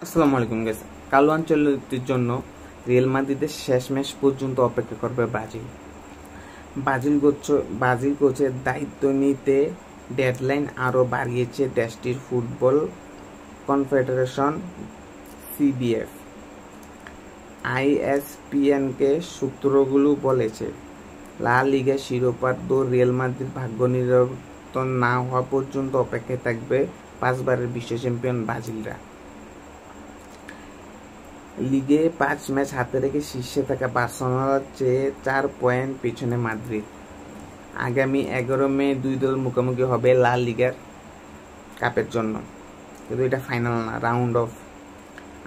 আসসালামু আলাইকুম গাইস। কালো আঞ্চলিকটির জন্য রিয়াল মাদ্রিদের শেষ ম্যাচ পর্যন্ত অপেক্ষা করবে ব্রাজিল। ব্রাজিল কোচের দায়িত্ব নিতে ডেডলাইন আরও বাড়িয়েছে দেশটির ফুটবল কনফেডারেশন সিবিএফ। আইএসপিএনকে সূত্রগুলো বলেছে, লা লিগা শিরোপার দৌড় রিয়াল মাদ্রিদ ভাগ্য নির্ধারণ না হওয়া পর্যন্ত অপেক্ষায় থাকবে 5 বারের বিশ্ব চ্যাম্পিয়ন ব্রাজিলরা। লিগে 5 ম্যাচ হাতে রেখে শীর্ষে থাকা বার্সেলোনার চেয়ে 4 পয়েন্ট পিছনে মাদ্রিদ। আগামী 11 মে দুই দল মুখোমুখি হবে লা লিগার কাপের জন্য, কিন্তু এটা ফাইনাল না, রাউন্ড অফ।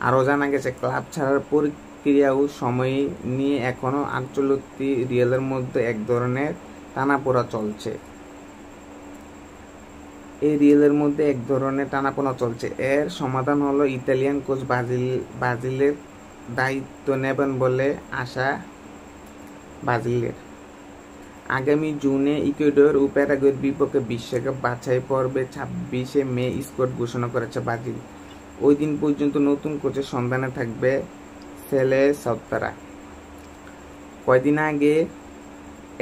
আরও জানা গেছে, ক্লাব ছাড়ার প্রক্রিয়া ও সময় নিয়ে এখনও আঞ্চলিক রিয়ালের মধ্যে এক ধরনের টানাপোড়া চলছে। এর সমাধান হলো ইতালিয়ান কোচ ব্রাজিলের দায়িত্ব নেবেন বলে আশা ব্রাজিলের। আগামী জুনে ইকুয়েডর ও প্যারাগুয়ের বিপক্ষে বিশ্বকাপ বাছাই পর্বে 26 মে স্কোয়াড ঘোষণা করেছে ব্রাজিল। ওই দিন পর্যন্ত নতুন কোচের সন্ধানে থাকবে সেলে সত্তারা। কয়দিন আগে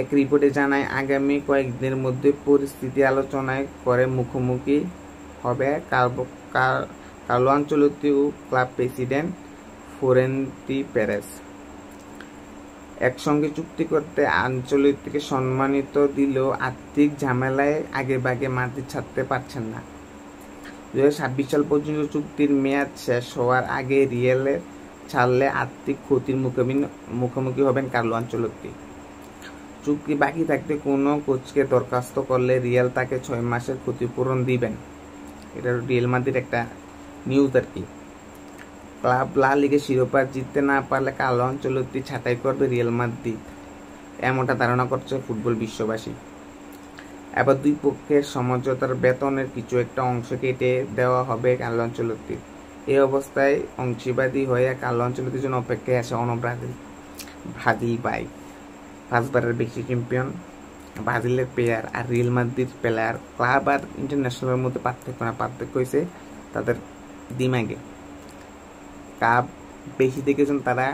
এক রিপোর্টে জানায়, আগামী কয়েকদিনের মধ্যে পরিস্থিতি আলোচনায় করে মুখোমুখি হবে কার্লো আনচেলত্তি ও ক্লাব প্রেসিডেন্ট ফ্লোরেন্তিনো পেরেজ। একসঙ্গে চুক্তি করতে আনচেলত্তিকে সম্মানিত দিলেও আর্থিক ঝামেলায় আগেভাগে মাদ্রিদ ছাড়তে পারছেন না। 2026 সাল পর্যন্ত চুক্তির মেয়াদ শেষ হওয়ার আগে রিয়ালে ছাড়লে আর্থিক ক্ষতির মুখোমুখি হবেন কার্লো আনচেলত্তি। চুক্তি বাকি থাকতে কোনো কোচকে দরখাস্ত করলে রিয়াল তাকে 6 মাসের ক্ষতিপূরণ দিবেন। এটা রিয়াল মাদ্রিদের একটা নিউজ আর কি। ক্লাব লা লিগে শিরোপা জিততে না পারলে কার্লো আনচেলত্তি ছাঁটাই করবে রিয়াল মাদ্রিদ, এমনটা ধারণা করছে ফুটবল বিশ্ববাসী। এবার দুই পক্ষের সমঝোতার বেতনের কিছু একটা অংশ কেটে দেওয়া হবে কার্লো আনচেলত্তির। এই অবস্থায় অংশীবাদী হয়ে কার্লো আনচেলত্তির জন্য অপেক্ষায় আছে ব্রাজিল বাই 5 বারের বিশ্ব চ্যাম্পিয়ন ব্রাজিলের প্লেয়ার আর রিয়াল মাদ্রিদ প্লেয়ার। ক্লাব আর ইন্টারন্যাশনালের মধ্যে পার্থক্য হয়েছে তাদের দিমাগে। কাপ বেশি দেখেছেন তারা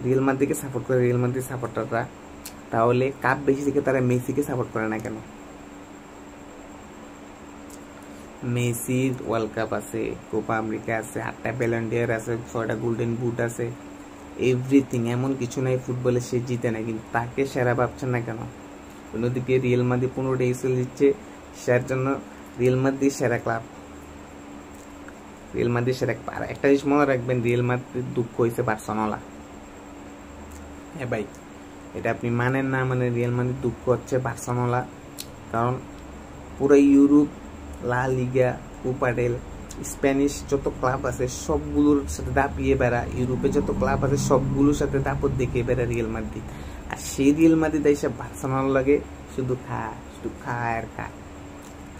রিয়াল মাদ্রিদকে সাপোর্ট করে, রিয়াল মাদ্রিদ সাপোর্টাররা। তাহলে কাপ বেশি দেখে তারা মেসিকে সাপোর্ট করে না কেন? মেসির ওয়ার্ল্ড কাপ আছে, কোপা আমেরিকা আছে, 8টা ব্যালন ডি'অর আছে, 6টা গোল্ডেন বুট আছে, এভরিথিং। এমন কিছু নাই ফুটবলে সে জিতে না, কিন্তু তাকে সেরা ভাবছেন না কেন? অন্যদিকে রিয়াল মাদ্রিদ 15টা ইসল দিচ্ছে, সেটার জন্য রিয়াল মাদ্রিদ সেরা ক্লাব, রিয়াল মাদ্রিদ সেরা। একটা জিনিস মনে রাখবেন, রিয়াল মাদ্রিদ দুঃখ হয়েছে বার্সেলোনা। হ্যাঁ ভাই, এটা আপনি মানেন না মানে, রিয়াল মাদ্রিদ দুঃখ হচ্ছে বার্সেলোনা। কারণ পুরো ইউরোপ, লা লিগা, কোপা ডেল স্প্যানিশ যত ক্লাব আছে সবগুলোর সাথে দাপিয়ে বেড়া, ইউরোপে যত ক্লাব আছে সবগুলোর সাথে দাপট দেখে বেড়া রিয়াল মাদ্রিদ। আর সেই রিয়াল মাদ্রিদ এসে বার্সেলোনার লাগে শুধু খায় আর খায়।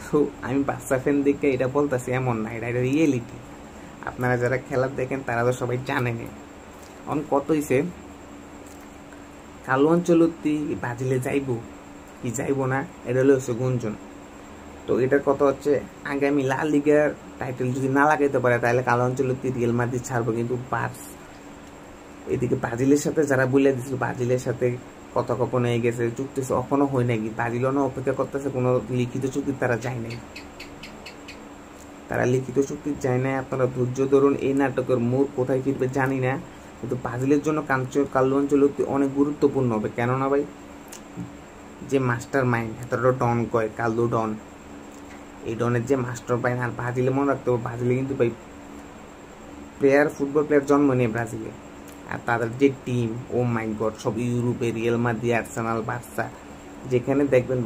তো আমি বার্সা ফ্যান দেখে এটা বলতেছি এমন না, এটা রিয়েলিটি। আপনারা যারা খেলা দেখেন তারা তো সবাই জানেন। এখন কত হয়েছে, কার্লো আনচেলত্তি ব্রাজিলে যাইব কি যাইব না, এটা হচ্ছে গুঞ্জন। তো এটার কথা হচ্ছে, আগামী লা লিগার টাইটেল যদি না লাগাইতে পারে তাহলে কার্লো আনচেলত্তি রিয়াল মাদ্রিদ ছাড়বো। কিন্তু এদিকে ব্রাজিলের সাথে যারা বলে দিছিল, ব্রাজিলের সাথে কথোপকথন হয়ে গেছে, চুক্তি এখনো হয় নাই, ব্রাজিলও অপেক্ষা করতেছে, কোনো লিখিত চুক্তি তারা যায় নাই। আপনারা ধৈর্য ধরুন। এই নাটকের মোড় কোথায় ফিরবে জানি না, কিন্তু ব্রাজিলের জন্য কার্লো আনচেলত্তি অনেক গুরুত্বপূর্ণ হবে। কেননা ভাই, যে মাস্টার মাইন্ড, এতটা ডন কয় কার্লো ডন, এই ডনের যে মাস্টার মাইন্ড। আর ব্রাজিলে মনে রাখতে হবে, ব্রাজিলে কিন্তু ভাই ফুটবল প্লেয়ার জন্ম নেই ব্রাজিলে। আর তাদের যে টিম, ও মাই গড, সব ইউরোপে রিয়াল মাদ্রিদ, আর্সেনাল, বার্সা, যেখানে দেখবেন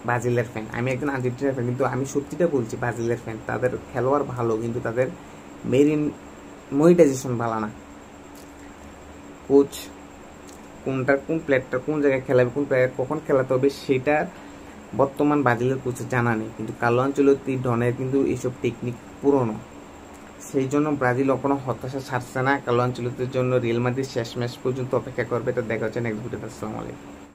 ব্রাজিলের ফ্যান। আমি একজন আর্জেন্টিনার ফ্যান, কিন্তু আমি সত্যিটা বলছি, ব্রাজিলের ফ্যান। তাদের খেলোয়াড় ভালো, কিন্তু তাদের মনিটাইজেশন ভালো না। কোচ কোন প্লেয়ারটা কোন জায়গায় খেলাবে, কোন প্লেয়ার কখন খেলাতে হবে, সেটা বর্তমান ব্রাজিলের কোচের জানা নেই। কিন্তু কার্লো আনচেলত্তি ডনের কিন্তু এইসব টেকনিক পুরনো। সেই জন্য ব্রাজিল কোনো হতাশা ছাড়ছে না। কার্লো আনচেলত্তির জন্য রিয়াল মাদ্রিদ শেষ ম্যাচ পর্যন্ত অপেক্ষা করবে। এটা দেখা হচ্ছে নেক্সট ভিডিওতে। আসসালামু আলাইকুম।